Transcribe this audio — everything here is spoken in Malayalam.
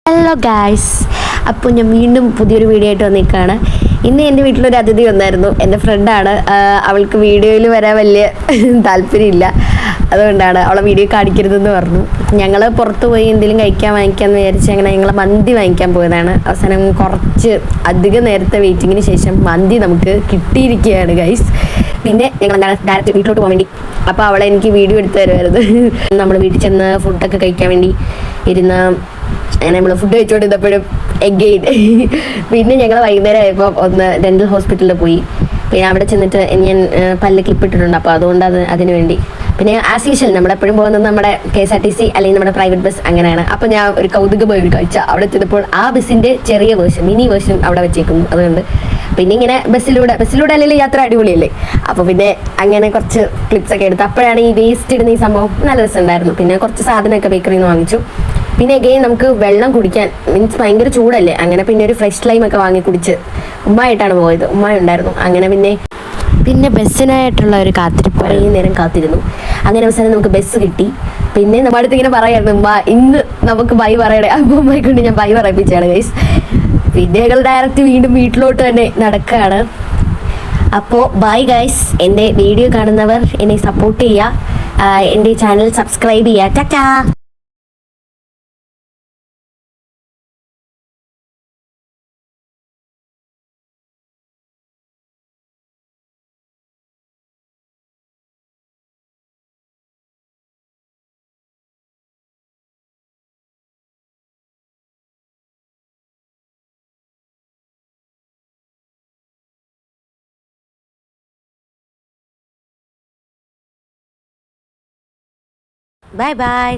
ഹലോ ഗായ്സ്, അപ്പോൾ ഞാൻ വീണ്ടും പുതിയൊരു വീഡിയോ ആയിട്ട് വന്നിരിക്കുകയാണ്. ഇന്ന് എൻ്റെ വീട്ടിലൊരു അതിഥി വന്നായിരുന്നു. എൻ്റെ ഫ്രണ്ടാണ്. അവൾക്ക് വീഡിയോയിൽ വരാൻ വലിയ താല്പര്യമില്ല. അതുകൊണ്ടാണ് അവളെ വീഡിയോ കാണിക്കരുതെന്ന് പറഞ്ഞു. ഞങ്ങൾ പുറത്ത് പോയി എന്തെങ്കിലും വാങ്ങിക്കാമെന്ന് വിചാരിച്ച് അങ്ങനെ ഞങ്ങൾ മന്തി വാങ്ങിക്കാൻ പോയതാണ്. അവസാനം കുറച്ച് അധികം നേരത്തെ വെയിറ്റിങ്ങിന് ശേഷം മന്തി നമുക്ക് കിട്ടിയിരിക്കുകയാണ് ഗൈസ്. പിന്നെ ഞങ്ങൾ ഡയറക്റ്റ് വീട്ടിലോട്ട് പോകാൻ വേണ്ടി അപ്പോൾ അവളെ എനിക്ക് വീഡിയോ എടുത്ത് തരുമായിരുന്നു. നമ്മൾ വീട്ടിൽ ചെന്ന് ഫുഡൊക്കെ കഴിക്കാൻ വേണ്ടി ഇരുന്ന് അങ്ങനെ നമ്മൾ ഫുഡ് കഴിച്ചുകൊണ്ടിരുന്നപ്പോഴും എഗെയിൻ പിന്നെ ഞങ്ങൾ വൈകുന്നേരം ആയപ്പോൾ ഒന്ന് ഡെന്റൽ ഹോസ്പിറ്റലിൽ പോയി. പിന്നെ അവിടെ ചെന്നിട്ട് ഞാൻ പല്ല് ക്ലിപ്പിട്ടിട്ടുണ്ട്. അപ്പോൾ അതുകൊണ്ട് അതിന് വേണ്ടി പിന്നെ ആസ് യൂഷ്വൽ നമ്മളെപ്പോഴും പോകുന്നത് നമ്മുടെ KSRTC അല്ലെങ്കിൽ നമ്മുടെ പ്രൈവറ്റ് ബസ് അങ്ങനെയാണ്. അപ്പോൾ ഞാൻ ഒരു കൗതുകമായ ഒരു കാഴ്ച അവിടെ ചെന്നപ്പോൾ ആ ബസ്സിൻ്റെ ചെറിയ വേർഷൻ മിനി വേർഷൻ അവിടെ വെച്ചേക്കുന്നു. അതുകൊണ്ട് പിന്നെ ഇങ്ങനെ ബസ്സിലൂടെ അല്ലെങ്കിൽ യാത്ര അടിപൊളിയല്ലേ. അപ്പോൾ പിന്നെ അങ്ങനെ കുറച്ച് ക്ലിപ്സ് ഒക്കെ എടുത്ത് അപ്പോഴാണ് ഈ വേസ്റ്റ് ഇടുന്ന ഈ സംഭവം നല്ല രസമുണ്ടായിരുന്നു. പിന്നെ കുറച്ച് സാധനമൊക്കെ ബേക്കറിയിൽ നിന്ന് വാങ്ങിച്ചു. പിന്നെ എഗെയിൻ നമുക്ക് വെള്ളം കുടിക്കാൻ മീൻസ് ഭയങ്കര ചൂടല്ലേ, അങ്ങനെ പിന്നെ ഒരു ഫ്രഷ് ലൈം ഒക്കെ വാങ്ങി കുടിച്ച് ഉമ്മയായിട്ടാണ് പോയത്. ഉമ്മ ഉണ്ടായിരുന്നു. അങ്ങനെ പിന്നെ ബസ്സിനായിട്ടുള്ള ഒരു കാത്തിരിപ്പ് കുറേ നേരം കാത്തിരുന്നു. അങ്ങനെ അവസാനം നമുക്ക് ബസ് കിട്ടി. പിന്നെ നമ്മുടെ അടുത്ത് ഇങ്ങനെ പറയായിരുന്നു, ഉമ്മ ഇന്ന് നമുക്ക് ബൈ പറയണേ. അപ്പോൾ ഉമ്മയെ കൊണ്ട് ഞാൻ ബൈ പറയിപ്പിച്ചാണ് ഗൈസ്. പിന്നെ ഞങ്ങൾ ഡയറക്റ്റ് വീണ്ടും വീട്ടിലോട്ട് തന്നെ നടക്കുകയാണ്. അപ്പോൾ ബൈ ഗൈസ്. എൻ്റെ വീഡിയോ കാണുന്നവർ എന്നെ സപ്പോർട്ട് ചെയ്യുക, എൻ്റെ ചാനൽ സബ്സ്ക്രൈബ് ചെയ്യുക. ടാറ്റാ. Bye bye.